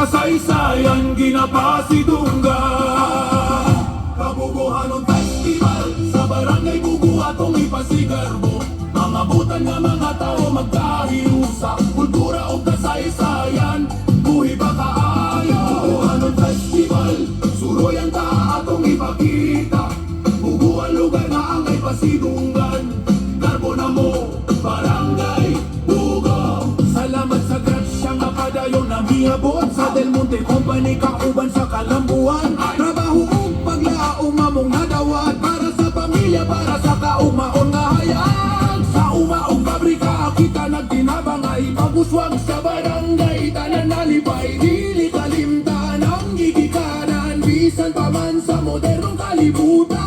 kasaysayan ginapasidunggan. Kabubuhanon Festival sa Barangay Bugo atong ipasigarbo. Mga butan nga mga tao magkahiusa, kultura o kasaysayan buhi ba kaayo. Kabubuhanon Festival suroyan ta atong ipakita. Bugo ang lugar nga ang ipasidunggan. Garbo na mo Barangay Bugo. Salamat sa grasya nga padayon na miabot sa Del Monte Company kauban sa Kalambuan. Trabaho ug paglaom among nadawat para sa pamilya, para sa kaumaon nga hayag. Sa umaong pabrika kita nagtinabang ay paguswag sa barangay. Tanan nalipay dili kalimtan ang gigikanan, bisan pa man sa modernong kalibutan.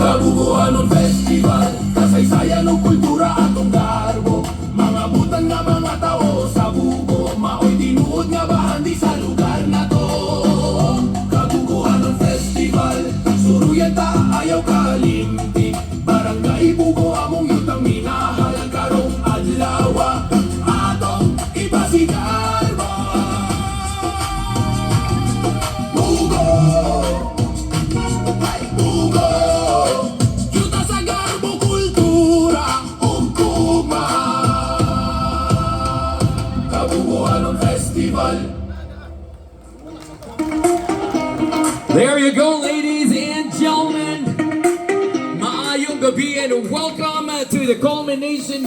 Kabubuhanon Festival, kasaysayan o kultura atong garbo. Mga butan nga mga tao sa Bugo, maoy tinuod nga bahandi sa lugar na to. Kabubuhanon Festival, suruyan ta ayaw kalimti. Barangay Bugo among yutang minahal karong adlaw atong ipasigarbo. Bugo, ay Bugo, Festival. There you go, ladies and gentlemen. Maayong gabi and welcome to the culmination